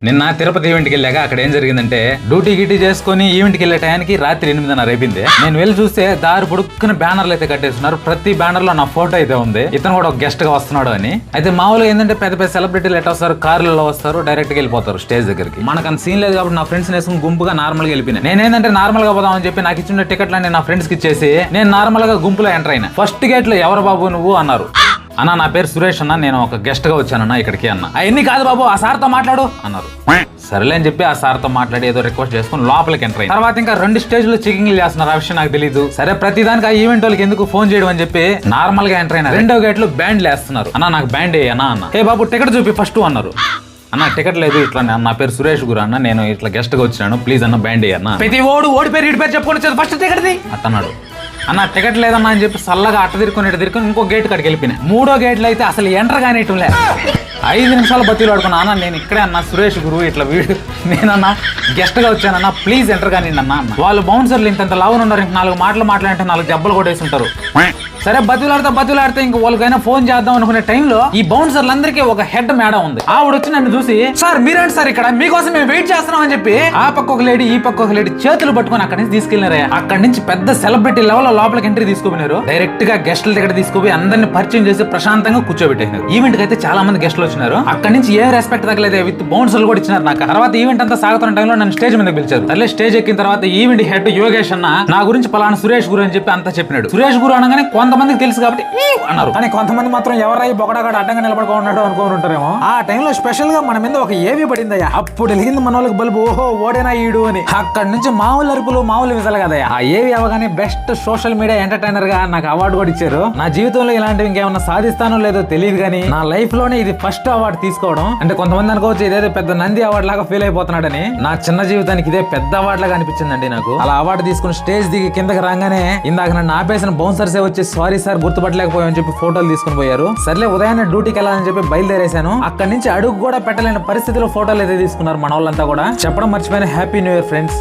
నిన్న తిరుపతి ఈవెంట్కి వెళ్ళాక అక్కడ ఏం జరిగిందంటే డ్యూటీ గిటీ చేసుకుని ఈవెంట్కి వెళ్ళే టయానికి రాత్రి 8:30 అయిపోయింది. నేను వెళ్ళి చూస్తే దారి పొడుక్కున బ్యానర్లు అయితే కట్టేస్తున్నారు. ప్రతి బ్యానర్ లో నా ఫోటో అయితే ఉంది. ఇతను కూడా ఒక గెస్ట్ గా వస్తున్నాడు అని. అయితే మామూలుగా ఏంటంటే పెద్ద పెద్ద సెలబ్రిటీలు ఎట్లా వస్తారు, కార్లలో వస్తారు, డైరెక్ట్ గా వెళ్ళిపోతారు స్టేజ్ దగ్గరికి. మనకు అంత సీన్ లేదు కాబట్టి నా ఫ్రెండ్స్ వేసుకుని గుంపుగా నార్మల్ గా వెళ్ళిపోయినా. నేనేంటంటే నార్మల్ గా పోదామని చెప్పి నాకు ఇచ్చిన టికెట్లన్నీ నా ఫ్రెండ్స్ కి ఇచ్చేసి నేను నార్మల్ గా గుంపులో ఎంటర్ అయినా. ఫస్ట్ గేట్ లో ఎవరు బాబు నువ్వు అన్నారు. అన్న నా పేరు సురేష్ అన్న, నేను ఒక గెస్ట్ గా వచ్చానన్నా ఇక్కడికి అన్న. అవన్నీ కాదు బాబు, ఆ సార్తో మాట్లాడు అన్నారు. సరేలే అని చెప్పి ఆ సార్తో మాట్లాడి ఏదో రిక్వెస్ట్ చేసుకుని లోపలికి ఎంటర్ అయ్యి తర్వాత ఇంకా 2 స్టేజ్లు చెకింగ్ చేస్తున్నారు. ఆ విషయం నాకు తెలియదు. సరే ప్రతిదానికి ఆ ఈవెంట్ వాళ్ళకి ఎందుకు ఫోన్ చేయడం అని చెప్పి నార్మల్ గా ఎంటర్ అయినా. 2వ గేట్ లో బ్యాండ్ వేస్తున్నారు. అన్న నాకు బ్యాండ్ వేయనా అన్న. ఏ బాబు టికెట్ చూపి ఫస్ట్ అన్నారు. అన్న టికెట్ లేదు, ఇట్లా నా పేరు సురేష్ గురు అన్న, నేను ఇట్లా గెస్ట్ గా వచ్చినాను, ప్లీజ్ అన్న బ్యాండ్ వేయన్నా. ప్రతి ఓడి పేరు ఇటు పేరు చెప్పుకొని ఫస్ట్ టికెట్ ది అన్నాడు. అన్న టికెట్ లేదన్నా అని చెప్పి సల్లగా అట్ట తిరుకొని ఇంకో గేట్ కాడికి వెళ్ళిపోయినా. 3వ గేట్లో అయితే అసలు ఎంటర్ కానీ ఇటు లే. 5 నిమిషాలు బతిలు ఆడుకున్నా. అన్న నేను ఇక్కడే అన్న సురేష్ గురు, ఇట్లా వీడు నేనన్నా గెస్ట్ గా వచ్చానన్నా, ప్లీజ్ ఎంటర్ కానీ అన్న. వాళ్ళు బౌన్సర్లు ఇంత లావున ఉన్నారు, ఇంక 4 మాటలు మాట్లాడంటే 4 దెబ్బలు కొట్టేసి ఉంటారు. సరే బతులాడితే ఇంక వాళ్ళకైనా ఫోన్ చేద్దాం అనుకునే టైంలో ఈ బౌన్సర్లందరికీ ఒక హెడ్ మేడం ఉంది. ఆవిడ వచ్చి నన్ను చూసి, సార్ మీరేంటి సార్ ఇక్కడ, మీకోసం మేము వెయిట్ చేస్తున్నాం అని చెప్పి ఆ పక్క ఒక లేడీ ఈ పక్క ఒక లేడీ చేతులు పట్టుకొని అక్కడి నుంచి తీసుకెళ్లినారే. అక్కడి నుంచి పెద్ద సెలబ్రిటీ లెవెల్ లోపలికి ఎంట్రీ తీసుకుపోయినారు. డైరెక్ట్ గా గెస్టుల దగ్గర తీసుకుపోయి అందరిని పరిచయం చేసి ప్రశాంతంగా కూర్చోబెట్టేసినారు. ఈవెంట్ కి అయితే చాలా మంది గెస్టులు వచ్చినారు. అక్కడి నుంచి ఏ రెస్పెక్ట్ తగ్గలేదు, విత్ బౌన్సర్లు కూడా ఇచ్చినారు నాకు. తర్వాత ఈవెంట్ అంతా సాగుతున్న టైంలో నన్ను స్టేజ్ మీద పిలిచారు. తల్లి స్టేజ్ ఎక్కిన తర్వాత ఈవెంట్ హెడ్ యోగేష్ అన్న నా గురించి పలానా సురేష్ గురు అని చెప్పి అంతా చెప్పినాడు. సురేష్ గురు అనగానే కొంతమందికి తెలుసు కాబట్టి అన్నారు, కానీ కొంతమంది మాత్రం ఎవరై బొగడగాడు అడ్డంగా నిలబడుకున్నాడు అనుకుంటారేమో. ఆ టైంలో స్పెషల్ గా మన మీద ఒక ఏవి పడిందయ్యా. అప్పుడు వెలిగింది మన వాళ్ళకి బల్బు, ఓహో ఓడేనా ఈడు అని. అక్కడి నుంచి మామూలు అరుపులు మామూలు విజలు కదయ్యా. ఆ ఏవి అవగానే బెస్ట్ సోషల్ మీడియా ఎంటర్టైనర్ గా నాకు అవార్డు కూడా ఇచ్చారు. నా జీవితంలో ఇలాంటివి ఇంకేమన్నా సాధిస్తానో లేదో తెలియదు, కానీ నా లైఫ్ లోనే ఇది ఫస్ట్ అవార్డు తీసుకోవడం. అంటే కొంతమంది అనుకోవచ్చు ఇదేదో పెద్ద నంది అవార్డు లాగా ఫీల్ అయిపోతున్నాడని. నా చిన్న జీవితానికి ఇదే పెద్ద అవార్డు లాగా అనిపించిందండి నాకు. అలా అవార్డు తీసుకుని స్టేజ్ దిగి కిందకి రాగానే ఇందాక నన్ను ఆపేసిన బౌన్సర్సే వచ్చి సారీ సార్ గుర్తుపట్టలేకపోయామని చెప్పి ఫోటోలు తీసుకుని పోయారు. సర్లే ఉదయాన్నే డ్యూటీకి వెళ్ళాలని చెప్పి బయలుదేరేశాను. అక్కడి నుంచి అడుగు కూడా పెట్టలేని పరిస్థితిలో ఫోటోలు అయితే తీసుకున్నారు మన వాళ్ళంతా కూడా. చెప్పడం మర్చిపోయిన హ్యాపీ న్యూ ఇయర్ ఫ్రెండ్స్.